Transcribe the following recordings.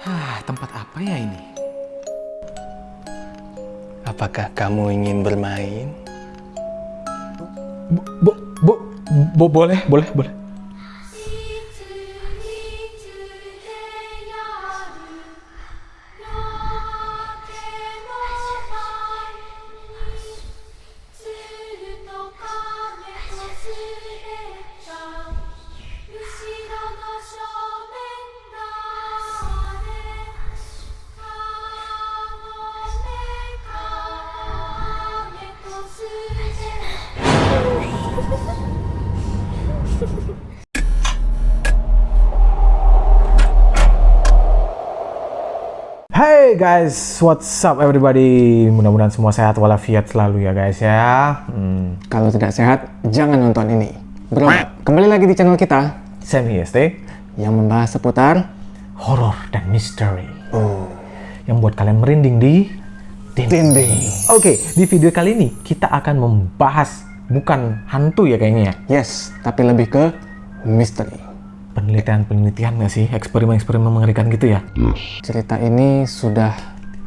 Tempat apa ya ini? Apakah kamu ingin bermain? Boleh. Hey guys, what's up everybody? Mudah-mudahan semua sehat walafiat selalu ya guys ya. Kalau tidak sehat, jangan nonton ini. Bro, kembali lagi di channel kita Sam HST yang membahas seputar horor dan misteri. Yang buat kalian merinding di dinding. Oke, di video kali ini kita akan membahas bukan hantu ya kayaknya ya. Yes, tapi lebih ke misteri. Penelitian nggak sih? Eksperimen-eksperimen mengerikan gitu ya? Cerita ini sudah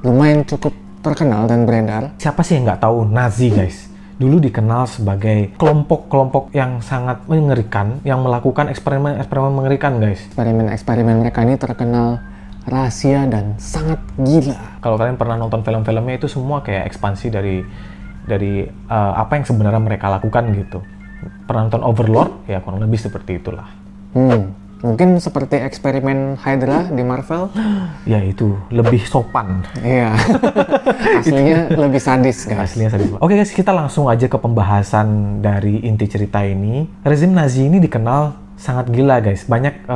lumayan cukup terkenal dan beredar. Siapa sih yang nggak tahu Nazi guys? Dulu dikenal sebagai kelompok-kelompok yang sangat mengerikan, yang melakukan eksperimen-eksperimen mengerikan guys. Eksperimen-eksperimen mereka ini terkenal rahasia dan sangat gila. Kalau kalian pernah nonton film-filmnya itu semua kayak ekspansi dari apa yang sebenarnya mereka lakukan gitu. Pernah nonton Overlord? Ya kurang lebih seperti itulah. Mungkin seperti eksperimen Hydra di Marvel. Ya itu lebih sopan. Iya. Aslinya lebih sadis guys. Aslinya sadis. Oke guys, kita langsung aja ke pembahasan dari inti cerita ini. Rezim Nazi ini dikenal sangat gila guys. Banyak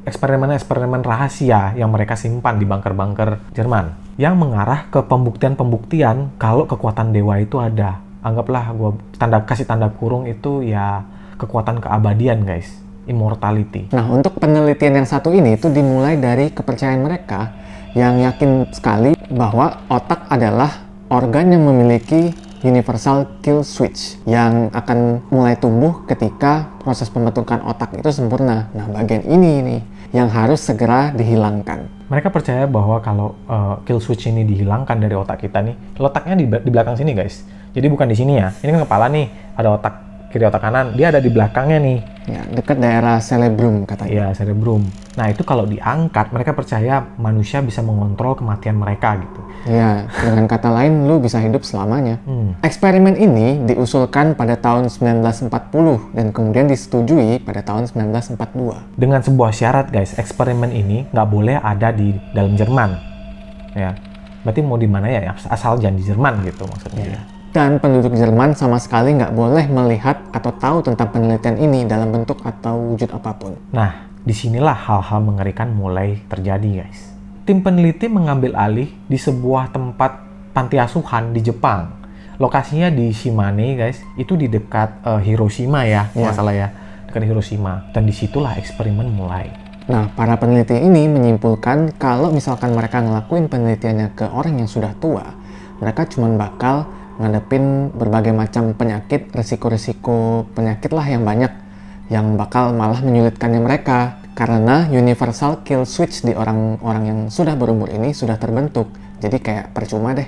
eksperimen-eksperimen rahasia yang mereka simpan di bunker-bunker Jerman yang mengarah ke pembuktian-pembuktian kalau kekuatan dewa itu ada. Anggaplah gue kasih tanda kurung itu ya kekuatan keabadian guys. Immortality. Nah, untuk penelitian yang satu ini itu dimulai dari kepercayaan mereka yang yakin sekali bahwa otak adalah organ yang memiliki universal kill switch yang akan mulai tumbuh ketika proses pembentukan otak itu sempurna. Nah, bagian ini nih yang harus segera dihilangkan. Mereka percaya bahwa kalau kill switch ini dihilangkan dari otak kita nih, letaknya di belakang sini guys. Jadi bukan di sini ya. Ini kan kepala nih, ada otak kiri otak kanan, dia ada di belakangnya nih. Ya, dekat daerah cerebrum katanya. Iya, cerebrum. Nah, itu kalau diangkat, mereka percaya manusia bisa mengontrol kematian mereka gitu. Ya, dengan kata lain, lu bisa hidup selamanya. Eksperimen ini diusulkan pada tahun 1940 dan kemudian disetujui pada tahun 1942. Dengan sebuah syarat guys, eksperimen ini nggak boleh ada di dalam Jerman. Ya, berarti mau di mana ya? Asal jangan di Jerman gitu maksudnya. Ya. Dan penduduk Jerman sama sekali nggak boleh melihat atau tahu tentang penelitian ini dalam bentuk atau wujud apapun. Nah, disinilah hal-hal mengerikan mulai terjadi guys. Tim peneliti mengambil alih di sebuah tempat panti asuhan di Jepang. Lokasinya di Shimane guys, itu di dekat Hiroshima ya, nggak salah ya, dekat Hiroshima. Dan disitulah eksperimen mulai. Nah, para peneliti ini menyimpulkan kalau misalkan mereka ngelakuin penelitiannya ke orang yang sudah tua, mereka cuma bakal ngadepin berbagai macam penyakit, resiko-resiko penyakit lah yang banyak yang bakal malah menyulitkannya mereka karena universal kill switch di orang-orang yang sudah berumur ini sudah terbentuk. Jadi kayak percuma deh.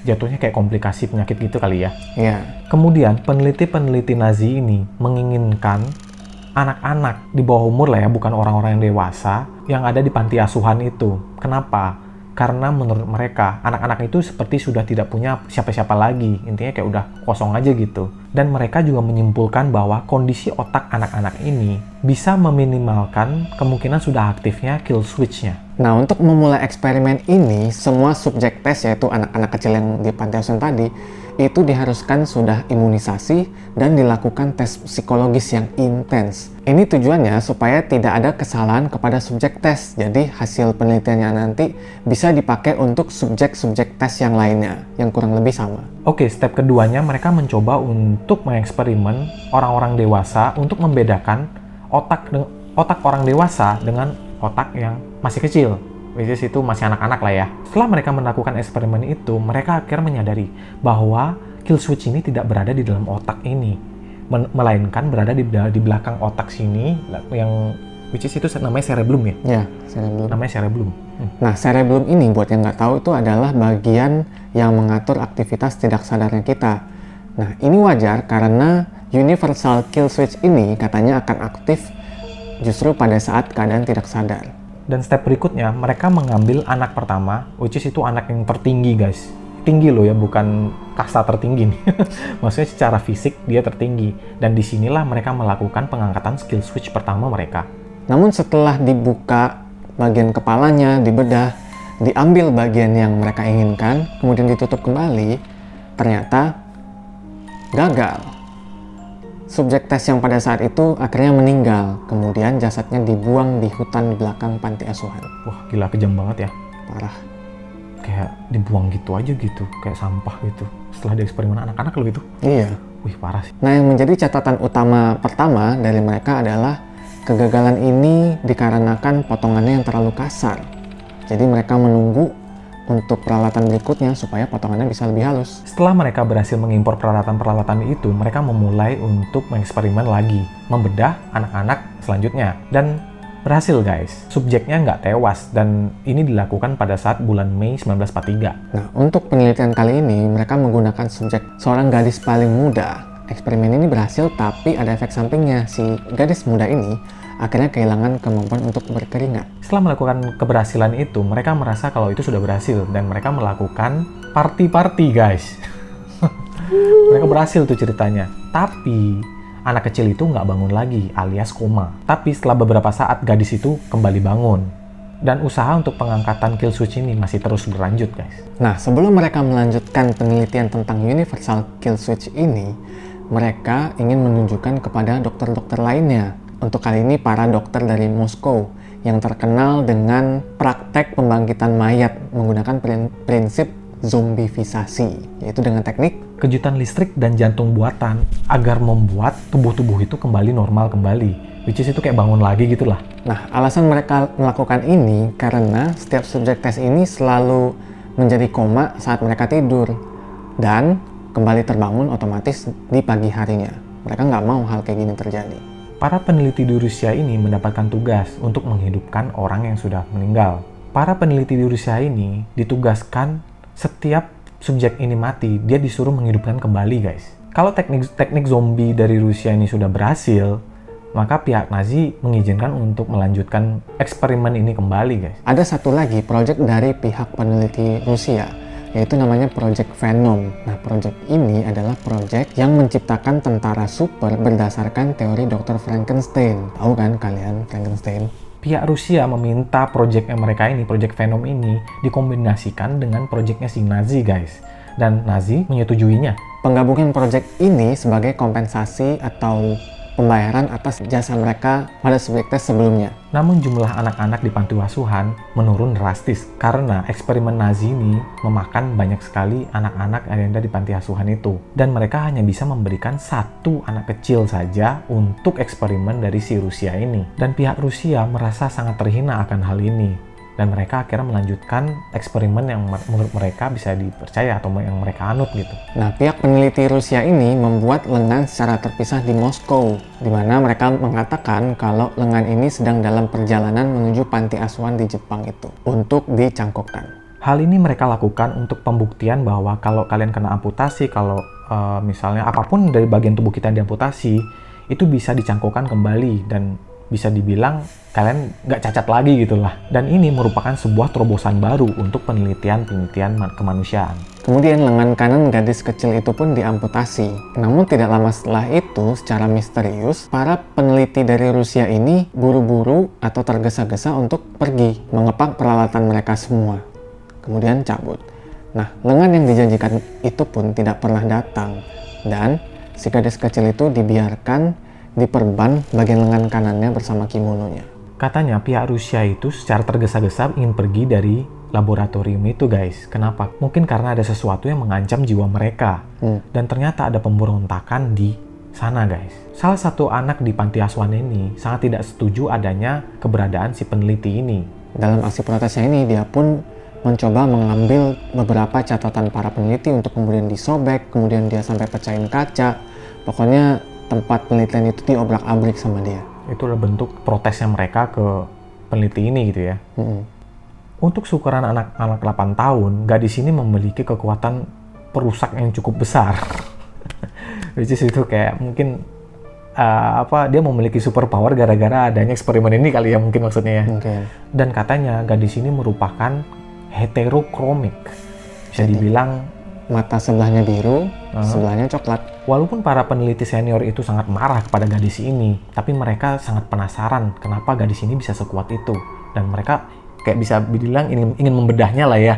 Jatuhnya kayak komplikasi penyakit gitu kali ya. Iya. Kemudian peneliti-peneliti Nazi ini menginginkan anak-anak di bawah umur lah ya, bukan orang-orang yang dewasa yang ada di panti asuhan itu. Kenapa? Karena menurut mereka, anak-anak itu seperti sudah tidak punya siapa-siapa lagi. Intinya kayak udah kosong aja gitu. Dan mereka juga menyimpulkan bahwa kondisi otak anak-anak ini bisa meminimalkan kemungkinan sudah aktifnya kill switch-nya. Nah, untuk memulai eksperimen ini, semua subjek tes, yaitu anak-anak kecil yang di panti asuhan tadi, itu diharuskan sudah imunisasi dan dilakukan tes psikologis yang intens. Ini tujuannya supaya tidak ada kesalahan kepada subjek tes, jadi hasil penelitiannya nanti bisa dipakai untuk subjek-subjek tes yang lainnya, yang kurang lebih sama. Oke, step keduanya mereka mencoba untuk mengeksperimen orang-orang dewasa untuk membedakan otak orang dewasa dengan otak yang masih kecil. Which is itu masih anak-anak lah ya. Setelah mereka melakukan eksperimen itu, mereka akhirnya menyadari bahwa kill switch ini tidak berada di dalam otak ini, melainkan berada di belakang otak sini yang which is itu namanya cerebellum ya? Ya, cerebellum. Namanya cerebellum. Nah, cerebellum ini buat yang nggak tahu itu adalah bagian yang mengatur aktivitas tidak sadarnya kita. Nah, ini wajar karena universal kill switch ini katanya akan aktif justru pada saat keadaan tidak sadar. Dan step berikutnya, mereka mengambil anak pertama, which is itu anak yang tertinggi guys. Tinggi loh ya, bukan kasta tertinggi nih. Maksudnya secara fisik dia tertinggi. Dan disinilah mereka melakukan pengangkatan skill switch pertama mereka. Namun setelah dibuka bagian kepalanya, dibedah, diambil bagian yang mereka inginkan, kemudian ditutup kembali, ternyata gagal. Subjek tes yang pada saat itu akhirnya meninggal, kemudian jasadnya dibuang di hutan belakang panti asuhan. Wah, gila kejam banget ya. Parah. Kayak dibuang gitu aja gitu, kayak sampah gitu. Setelah dieksperimen anak-anak loh itu. Iya. Wih, parah sih. Nah, yang menjadi catatan utama pertama dari mereka adalah kegagalan ini dikarenakan potongannya yang terlalu kasar. Jadi mereka menunggu untuk peralatan berikutnya supaya potongannya bisa lebih halus. Setelah mereka berhasil mengimpor peralatan-peralatan itu, mereka memulai untuk mengeksperimen lagi, membedah anak-anak selanjutnya. Dan berhasil guys, subjeknya nggak tewas dan ini dilakukan pada saat bulan Mei 1943. Nah, untuk penelitian kali ini mereka menggunakan subjek seorang gadis paling muda. Eksperimen ini berhasil tapi ada efek sampingnya. Si gadis muda ini akhirnya kehilangan kemampuan untuk berkeringat. Setelah melakukan keberhasilan itu, mereka merasa kalau itu sudah berhasil dan mereka melakukan party-party guys. Mereka berhasil tuh ceritanya. Tapi anak kecil itu nggak bangun lagi alias koma. Tapi setelah beberapa saat gadis itu kembali bangun. Dan usaha untuk pengangkatan kill switch ini masih terus berlanjut guys. Nah, sebelum mereka melanjutkan penelitian tentang universal kill switch ini, mereka ingin menunjukkan kepada dokter-dokter lainnya. Untuk kali ini para dokter dari Moskow yang terkenal dengan praktek pembangkitan mayat menggunakan prinsip zombifikasi, yaitu dengan teknik kejutan listrik dan jantung buatan agar membuat tubuh-tubuh itu kembali normal kembali. Which is itu kayak bangun lagi gitulah. Nah, alasan mereka melakukan ini karena setiap subjek tes ini selalu menjadi koma saat mereka tidur dan kembali terbangun otomatis di pagi harinya. Mereka nggak mau hal kayak gini terjadi. Para peneliti di Rusia ini mendapatkan tugas untuk menghidupkan orang yang sudah meninggal. Para peneliti di Rusia ini ditugaskan setiap subjek ini mati, dia disuruh menghidupkan kembali guys. Kalau teknik zombie dari Rusia ini sudah berhasil, maka pihak Nazi mengizinkan untuk melanjutkan eksperimen ini kembali guys. Ada satu lagi proyek dari pihak peneliti Rusia, yaitu namanya Project Venom. Nah, proyek ini adalah proyek yang menciptakan tentara super berdasarkan teori Dr. Frankenstein. Tahu kan kalian Frankenstein? Pihak Rusia meminta proyeknya mereka ini, Project Venom ini, dikombinasikan dengan proyeknya si Nazi guys. Dan Nazi menyetujuinya. Penggabungan proyek ini sebagai kompensasi atau pembayaran atas jasa mereka pada subjek tes sebelumnya. Namun jumlah anak-anak di panti asuhan menurun drastis karena eksperimen Nazi ini memakan banyak sekali anak-anak yang ada di panti asuhan itu. Dan mereka hanya bisa memberikan satu anak kecil saja untuk eksperimen dari si Rusia ini. Dan pihak Rusia merasa sangat terhina akan hal ini. Dan mereka akhirnya melanjutkan eksperimen yang menurut mereka bisa dipercaya atau yang mereka anut gitu. Nah, pihak peneliti Rusia ini membuat lengan secara terpisah di Moskow, di mana mereka mengatakan kalau lengan ini sedang dalam perjalanan menuju panti asuhan di Jepang itu untuk dicangkokkan. Hal ini mereka lakukan untuk pembuktian bahwa kalau kalian kena amputasi, kalau misalnya apapun dari bagian tubuh kita yang diamputasi, itu bisa dicangkokkan kembali dan bisa dibilang kalian nggak cacat lagi gitulah. Dan ini merupakan sebuah terobosan baru untuk penelitian kemanusiaan. Kemudian lengan kanan gadis kecil itu pun diamputasi. Namun tidak lama setelah itu, secara misterius, para peneliti dari Rusia ini buru-buru atau tergesa-gesa untuk pergi, mengepak peralatan mereka semua. Kemudian cabut. Nah, lengan yang dijanjikan itu pun tidak pernah datang. Dan si gadis kecil itu dibiarkan diperban bagian lengan kanannya bersama kimononya. Katanya pihak Rusia itu secara tergesa-gesa ingin pergi dari laboratorium itu guys. Kenapa? Mungkin karena ada sesuatu yang mengancam jiwa mereka. Dan ternyata ada pemberontakan di sana guys. Salah satu anak di panti asuhan ini sangat tidak setuju adanya keberadaan si peneliti ini. Dalam aksi protesnya ini dia pun mencoba mengambil beberapa catatan para peneliti untuk kemudian disobek, kemudian dia sampai pecahin kaca. Pokoknya tempat penelitian itu diobrak-abrik sama dia. Itulah bentuk protesnya mereka ke peneliti ini gitu ya. Untuk seukuran anak-anak 8 tahun, gadis ini memiliki kekuatan perusak yang cukup besar. Which is itu kayak mungkin dia memiliki superpower gara-gara adanya eksperimen ini kali ya, mungkin maksudnya ya. Dan katanya gadis ini merupakan heterochromik. Bisa dibilang Mata sebelahnya biru, sebelahnya coklat. walaupun para peneliti senior itu sangat marah kepada gadis ini, tapi mereka sangat penasaran kenapa gadis ini bisa sekuat itu. Dan mereka kayak bisa dibilang ingin membedahnya lah ya.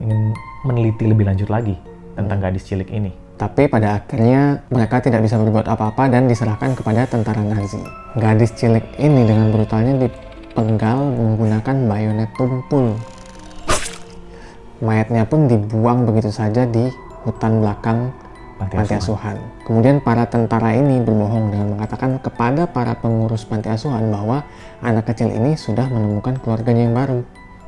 Ingin meneliti lebih lanjut lagi tentang gadis cilik ini. Tapi pada akhirnya mereka tidak bisa berbuat apa-apa dan diserahkan kepada tentara Nazi. Gadis cilik ini dengan brutalnya dipenggal menggunakan bayonet tumpul. Mayatnya pun dibuang begitu saja di hutan belakang panti asuhan. Kemudian para tentara ini berbohong dengan mengatakan kepada para pengurus panti asuhan bahwa anak kecil ini sudah menemukan keluarganya yang baru.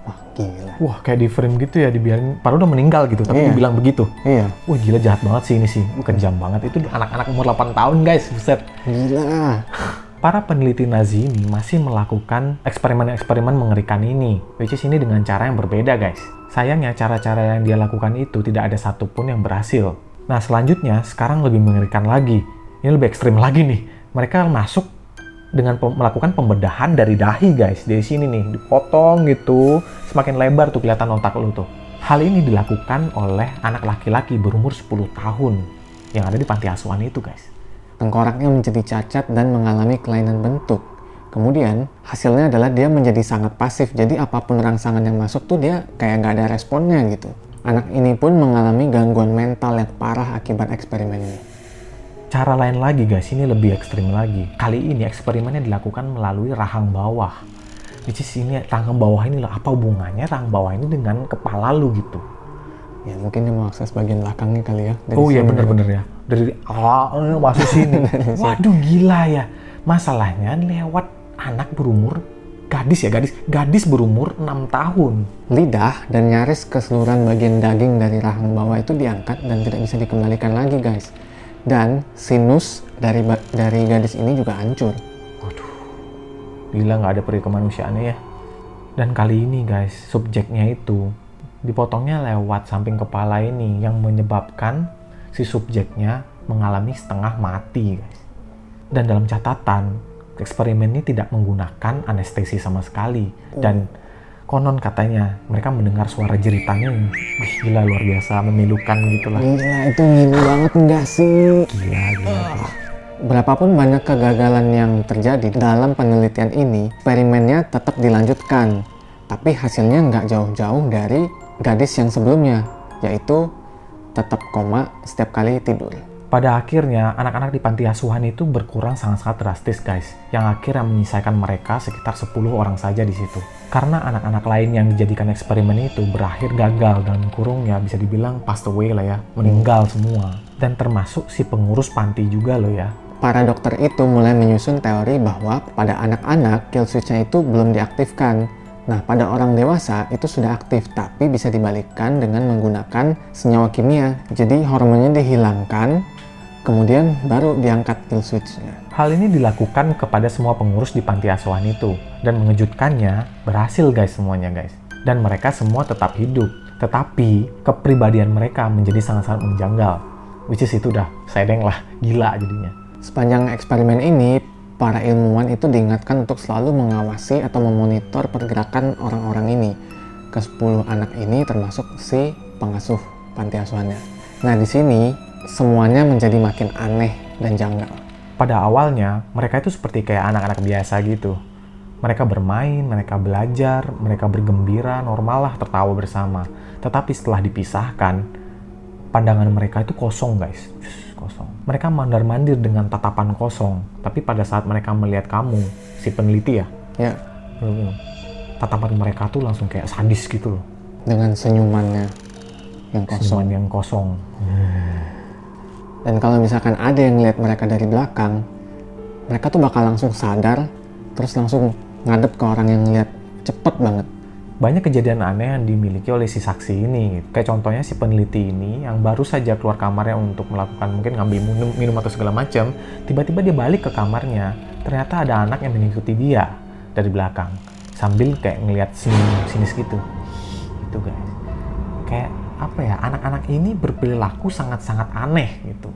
Wah, gila. Wah, kayak di frame gitu ya, dibiarin, padahal udah meninggal gitu, tapi dibilang begitu. Wah, gila, jahat banget sih ini sih. Kejam banget. Itu anak-anak umur 8 tahun, guys. Buset. Gila. Para peneliti Nazi ini masih melakukan eksperimen-eksperimen mengerikan ini. Which is ini dengan cara yang berbeda, guys. Sayangnya, cara-cara yang dia lakukan itu tidak ada satupun yang berhasil. Nah, selanjutnya, sekarang lebih mengerikan lagi. Ini lebih ekstrim lagi nih. Mereka masuk dengan melakukan pembedahan dari dahi, guys. Dari sini nih, dipotong gitu. Semakin lebar tuh kelihatan otak lu tuh. Hal ini dilakukan oleh anak laki-laki berumur 10 tahun yang ada di panti asuhan itu, guys. Tengkoraknya menjadi cacat dan mengalami kelainan bentuk. Kemudian, hasilnya adalah dia menjadi sangat pasif. Jadi, apapun rangsangan yang masuk tuh dia kayak nggak ada responnya gitu. Anak ini pun mengalami gangguan mental yang parah akibat eksperimen ini. Cara lain lagi, guys, ini lebih ekstrim lagi. Kali ini eksperimennya dilakukan melalui rahang bawah. Which is ini rahang bawah ini loh, apa hubungannya rahang bawah ini dengan kepala lu gitu? Ya mungkin dia mau akses bagian belakangnya kali ya. Oh iya, bener-bener ya. Dari masuk sini. Waduh, gila ya. Masalahnya lewat anak berumur gadis berumur 6 tahun. Lidah dan nyaris keseluruhan bagian daging dari rahang bawah itu diangkat dan tidak bisa dikembalikan lagi, guys. Dan sinus dari gadis ini juga hancur. Waduh, gila, nggak ada peri kemanusiaannya ya. Dan kali ini, guys, subjeknya itu dipotongnya lewat samping kepala ini yang menyebabkan si subjeknya mengalami setengah mati, guys. Dan dalam catatan, eksperimen ini tidak menggunakan anestesi sama sekali. Dan konon katanya mereka mendengar suara jeritannya yang gila, luar biasa, memilukan gitu lah. Gila, itu ngilu banget enggak sih? Gila. Berapapun banyak kegagalan yang terjadi dalam penelitian ini, eksperimennya tetap dilanjutkan. Tapi hasilnya nggak jauh-jauh dari gadis yang sebelumnya, yaitu tetap koma setiap kali tidur. Pada akhirnya, anak-anak di panti asuhan itu berkurang sangat-sangat drastis, guys. Yang akhirnya menyisakan mereka sekitar 10 orang saja di situ. Karena anak-anak lain yang dijadikan eksperimen itu berakhir gagal dan kurungnya bisa dibilang passed away lah ya, meninggal semua. Dan termasuk si pengurus panti juga loh ya. Para dokter itu mulai menyusun teori bahwa pada anak-anak kill switch-nya itu belum diaktifkan. Nah, pada orang dewasa itu sudah aktif, tapi bisa dibalikkan dengan menggunakan senyawa kimia. Jadi hormonnya dihilangkan, kemudian baru diangkat kill switch-nya. Hal ini dilakukan kepada semua pengurus di panti asuhan itu. Dan mengejutkannya, berhasil guys semuanya guys. Dan mereka semua tetap hidup. Tetapi, kepribadian mereka menjadi sangat-sangat menjanggal. Which is itu udah sedeng lah, gila jadinya. Sepanjang eksperimen ini, para ilmuwan itu diingatkan untuk selalu mengawasi atau memonitor pergerakan orang-orang ini. Ke-10 anak ini termasuk si pengasuh panti asuhannya. Nah, di sini semuanya menjadi makin aneh dan janggal. Pada awalnya, mereka itu seperti kayak anak-anak biasa gitu. Mereka bermain, mereka belajar, mereka bergembira, normal lah tertawa bersama. Tetapi setelah dipisahkan, pandangan mereka itu kosong guys. Kosong. Mereka mandar-mandir dengan tatapan kosong. Tapi pada saat mereka melihat kamu, si peneliti ya, tatapan mereka tuh langsung kayak sadis gitu loh. Dengan senyumannya yang kosong. Senyuman yang kosong. Dan kalau misalkan ada yang lihat mereka dari belakang, mereka tuh bakal langsung sadar, terus langsung ngadep ke orang yang lihat, cepet banget. Banyak kejadian aneh yang dimiliki oleh si saksi ini. Kayak contohnya si peneliti ini yang baru saja keluar kamarnya untuk melakukan mungkin ngambil minum atau segala macam, tiba-tiba dia balik ke kamarnya ternyata ada anak yang mengikuti dia dari belakang sambil kayak ngelihat sinis gitu. Itu guys. Kayak apa ya, anak-anak ini berperilaku sangat-sangat aneh gitu.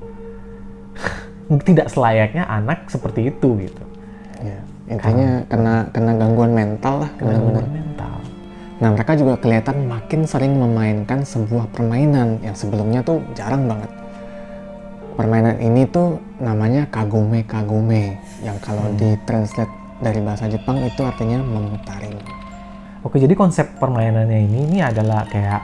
Tidak selayaknya anak seperti itu gitu. Ya, intinya kena gangguan mental lah, benar-benar. Gangguan mental. Nah, mereka juga kelihatan makin sering memainkan sebuah permainan yang sebelumnya tuh jarang banget. Permainan ini tuh namanya kagome kagome, yang kalau ditranslate dari bahasa Jepang itu artinya memutaring. Oke, jadi konsep permainannya ini adalah kayak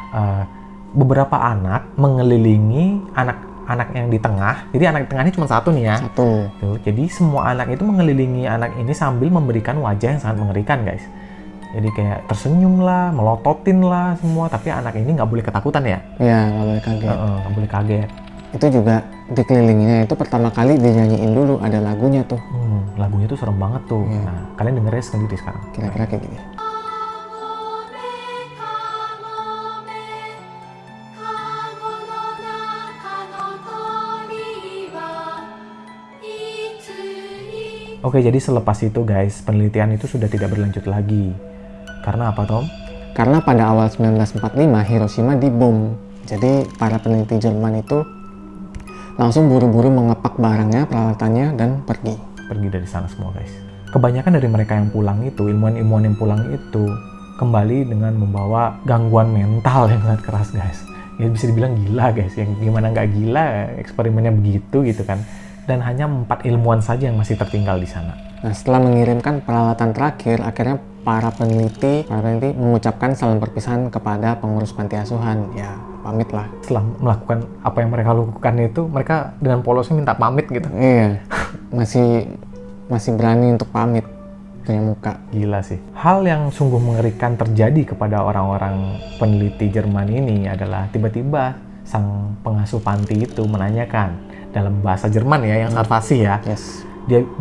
beberapa anak mengelilingi anak yang di tengah. Jadi anak di tengah ini cuma satu nih ya. Satu. Tuh, jadi semua anak itu mengelilingi anak ini sambil memberikan wajah yang sangat mengerikan guys. Jadi kayak tersenyum lah, melototin lah semua. Tapi anak ini nggak boleh ketakutan ya? Iya, nggak boleh kaget. Nggak boleh kaget. Itu juga dikelilinginya itu pertama kali dinyanyiin dulu, ada lagunya tuh. Lagunya tuh serem banget tuh. Iya. Nah, kalian dengerin sendiri sekarang. Kira-kira kayak gini. Oke, jadi selepas itu guys, penelitian itu sudah tidak berlanjut lagi. Karena apa, Tom? Karena pada awal 1945 Hiroshima dibom. Jadi para peneliti Jerman itu langsung buru-buru mengepak barangnya, peralatannya, dan pergi. Pergi dari sana semua guys. Kebanyakan dari mereka yang pulang itu, ilmuwan-ilmuwan yang pulang itu, kembali dengan membawa gangguan mental yang sangat keras guys. Ya bisa dibilang gila guys, yang gimana nggak gila eksperimennya begitu gitu kan. Dan hanya 4 ilmuwan saja yang masih tertinggal di sana. Nah, setelah mengirimkan peralatan terakhir, akhirnya para peneliti mengucapkan salam perpisahan kepada pengurus panti asuhan. Ya, pamit lah. Setelah melakukan apa yang mereka lakukan itu, mereka dengan polosnya minta pamit gitu. Iya, masih berani untuk pamit, punya muka. Gila sih. Hal yang sungguh mengerikan terjadi kepada orang-orang peneliti Jerman ini adalah tiba-tiba sang pengasuh panti itu menanyakan dalam bahasa Jerman ya, yang sangat fasih ya. Yes.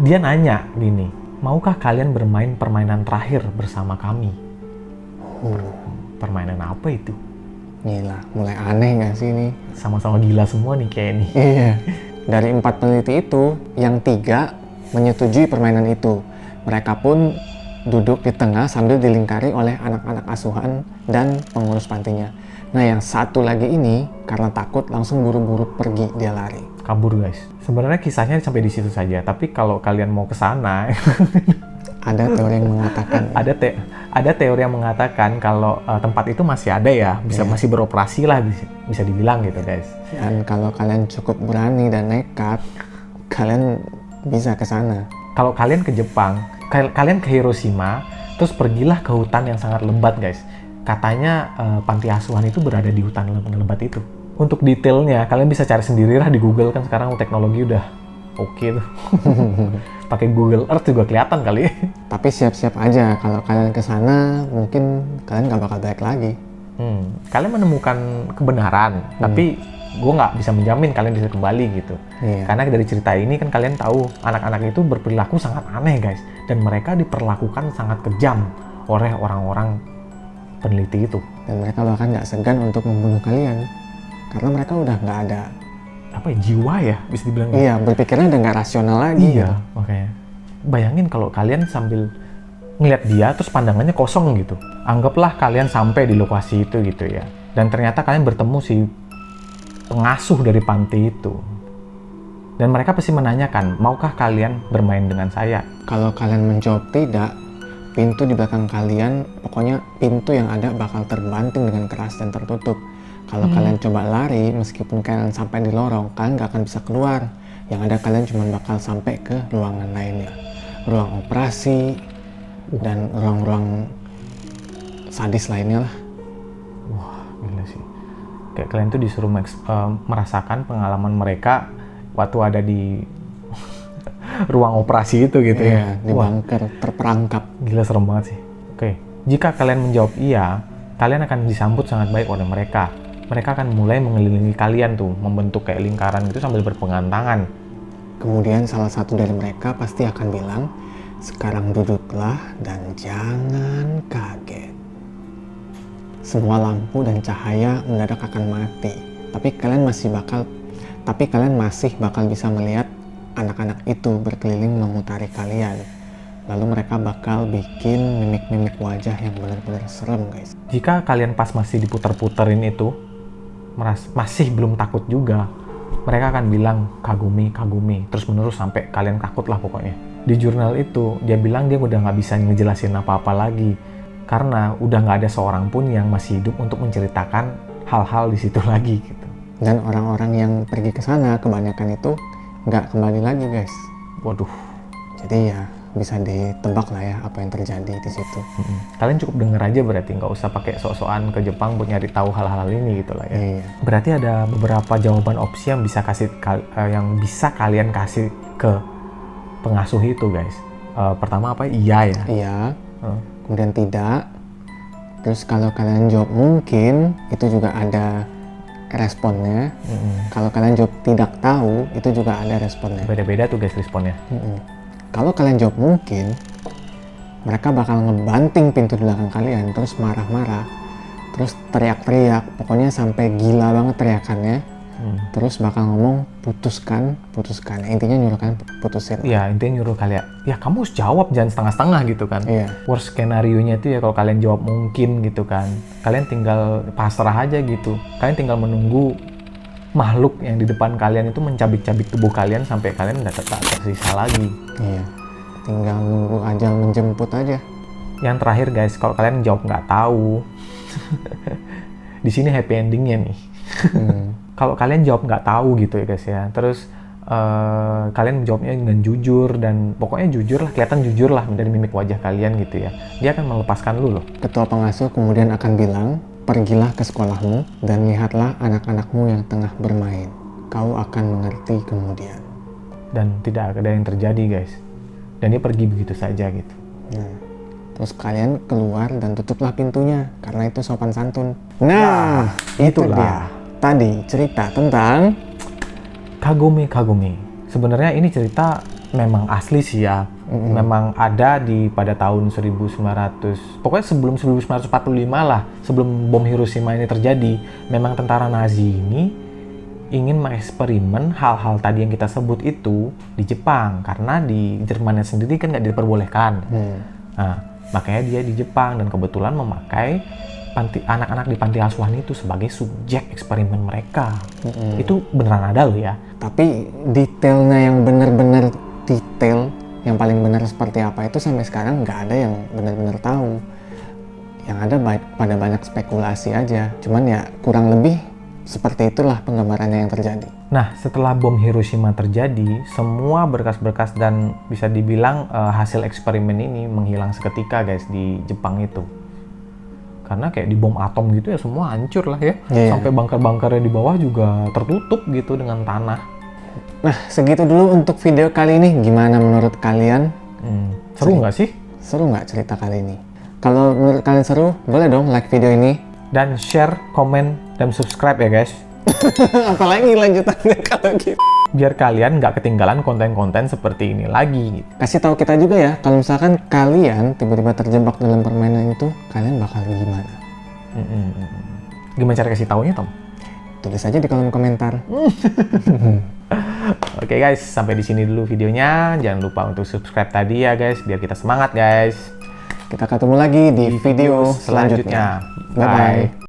Dia nanya gini, maukah kalian bermain permainan terakhir bersama kami? Permainan apa itu? Gila, mulai aneh nggak sih ini? Sama-sama gila semua nih kayak ini. Iya. Dari 4 peneliti itu, yang 3 menyetujui permainan itu. Mereka pun duduk di tengah sambil dilingkari oleh anak-anak asuhan dan pengurus pantinya. Nah, yang satu lagi ini karena takut langsung buru-buru pergi, dia lari. Kabur guys. Sebenarnya kisahnya sampai di situ saja, tapi kalau kalian mau ke sana ada teori yang mengatakan ada teori yang mengatakan kalau tempat itu masih ada ya, masih beroperasi lah, bisa dibilang gitu guys. Dan kalau kalian cukup berani dan nekat, kalian bisa ke sana. Kalau kalian ke Jepang, kalian ke Hiroshima, terus pergilah ke hutan yang sangat lebat guys. Katanya panti asuhan itu berada di hutan lebat itu. Untuk detailnya kalian bisa cari sendiri lah di Google, kan sekarang teknologi udah oke tuh. Pakai Google Earth juga kelihatan kali. Tapi siap-siap aja, kalau kalian ke sana mungkin kalian nggak bakal balik lagi. Kalian menemukan kebenaran, tapi gue nggak bisa menjamin kalian bisa kembali gitu. Iya. Karena dari cerita ini kan kalian tahu anak-anak itu berperilaku sangat aneh guys, dan mereka diperlakukan sangat kejam oleh orang-orang peneliti itu. Dan mereka bahkan nggak segan untuk membunuh kalian. Karena mereka udah nggak ada jiwa ya, bisa dibilang. Iya, berpikirnya udah nggak rasional lagi. Iya, makanya. Bayangin kalau kalian sambil ngeliat dia, terus pandangannya kosong gitu. Anggaplah kalian sampai di lokasi itu gitu ya. Dan ternyata kalian bertemu si pengasuh dari panti itu. Dan mereka pasti menanyakan, maukah kalian bermain dengan saya? Kalau kalian menjawab tidak, pintu di belakang kalian, pokoknya pintu yang ada bakal terbanting dengan keras dan tertutup. Kalau kalian coba lari, meskipun kalian sampai di lorong, kalian nggak akan bisa keluar. Yang ada kalian cuma bakal sampai ke ruangan lainnya. Ruang operasi, dan ruang-ruang sadis lainnya lah. Wah, gila sih. Kayak kalian tuh disuruh merasakan pengalaman mereka waktu ada di ruang operasi itu gitu ya. Di bunker, terperangkap. Gila, serem banget sih. Oke, jika kalian menjawab iya, kalian akan disambut sangat baik oleh mereka. Mereka akan mulai mengelilingi kalian tuh, membentuk kayak lingkaran gitu sambil berpegangan tangan. Kemudian salah satu dari mereka pasti akan bilang, sekarang duduklah dan jangan kaget. Semua lampu dan cahaya mendadak akan mati, tapi kalian masih bakal bisa melihat anak-anak itu berkeliling memutari kalian. Lalu mereka bakal bikin mimik-mimik wajah yang benar-benar serem, guys. Jika kalian pas masih diputer-puterin itu, masih belum takut juga, mereka akan bilang Kagumi, Kagumi, terus menerus sampai kalian takut lah pokoknya. Di jurnal itu, dia bilang dia udah nggak bisa ngejelasin apa-apa lagi, karena udah nggak ada seorang pun yang masih hidup untuk menceritakan hal-hal di situ lagi gitu. Dan orang-orang yang pergi ke sana kebanyakan itu nggak kembali lagi, guys. Waduh. Jadi ya bisa ditebak lah ya apa yang terjadi di situ. Kalian cukup denger aja berarti, nggak usah pakai sok-sokan ke Jepang buat nyari tahu hal-hal ini gitu lah ya. Iya. Berarti ada beberapa jawaban opsi yang bisa kalian kasih ke pengasuh itu, guys. Pertama apa? Iya ya. Iya. Kemudian tidak. Terus kalau kalian jawab mungkin, itu juga ada responnya. Kalau kalian jawab tidak tahu, itu juga ada responnya. Beda-beda tuh guys responnya. Kalau kalian jawab mungkin, mereka bakal ngebanting pintu di belakang kalian, terus marah-marah, terus teriak-teriak, pokoknya sampai gila banget teriakannya. Terus bakal ngomong putuskan. Intinya nyuruh kalian putusin. Iya, intinya nyuruh kalian, ya kamu harus jawab, jangan setengah-setengah gitu kan. Iya. Worst skenario-nya itu ya kalau kalian jawab mungkin gitu kan, kalian tinggal pasrah aja gitu. Kalian tinggal menunggu makhluk yang di depan kalian itu mencabik-cabik tubuh kalian sampai kalian nggak tersisa lagi. Iya. Tinggal nunggu ajal menjemput aja. Yang terakhir guys, kalau kalian jawab nggak tahu, di sini happy endingnya nih. Kalau kalian jawab nggak tahu gitu ya guys ya, terus kalian menjawabnya dengan jujur dan pokoknya jujur lah, kelihatan jujur lah dari mimik wajah kalian gitu ya, dia akan melepaskan lu loh. Ketua pengasuh kemudian akan bilang, pergilah ke sekolahmu dan lihatlah anak-anakmu yang tengah bermain. Kau akan mengerti kemudian. Dan tidak ada yang terjadi guys. Dan dia pergi begitu saja gitu. Nah, terus kalian keluar dan tutuplah pintunya karena itu sopan santun. Nah, itulah tadi cerita tentang Kagome. Sebenarnya ini cerita memang asli sih ya. Memang ada pada tahun 1900, pokoknya sebelum 1945 lah, sebelum bom Hiroshima ini terjadi. Memang tentara Nazi ini ingin mengeksperimen hal-hal tadi yang kita sebut itu di Jepang, karena di Jermannya sendiri kan nggak diperbolehkan. Nah, makanya dia di Jepang dan kebetulan memakai anak-anak di panti asuhan itu sebagai subjek eksperimen mereka. Itu beneran ada loh ya. Tapi detailnya yang benar-benar detail, yang paling benar seperti apa itu sampai sekarang nggak ada yang benar-benar tahu. Yang ada pada banyak spekulasi aja. Cuman ya kurang lebih seperti itulah penggambarannya yang terjadi. Nah, setelah bom Hiroshima terjadi, semua berkas-berkas dan bisa dibilang hasil eksperimen ini menghilang seketika guys di Jepang itu. Karena kayak di bom atom gitu ya semua hancur lah ya. Sampai bunker-bunkernya di bawah juga tertutup gitu dengan tanah. Nah, segitu dulu untuk video kali ini. Gimana menurut kalian? Seru nggak sih? Seru nggak cerita kali ini? Kalau menurut kalian seru, boleh dong like video ini. Dan share, komen, dan subscribe ya guys. Apalagi lanjutannya kalau gitu. Biar kalian nggak ketinggalan konten-konten seperti ini lagi. Kasih tahu kita juga ya, kalau misalkan kalian tiba-tiba terjebak dalam permainan itu, kalian bakal gimana? Gimana cara kasih taunya, Tom? Tulis aja di kolom komentar. Oke guys, sampai di sini dulu videonya. Jangan lupa untuk subscribe tadi ya guys, biar kita semangat guys. Kita ketemu lagi di video selanjutnya. Bye-bye.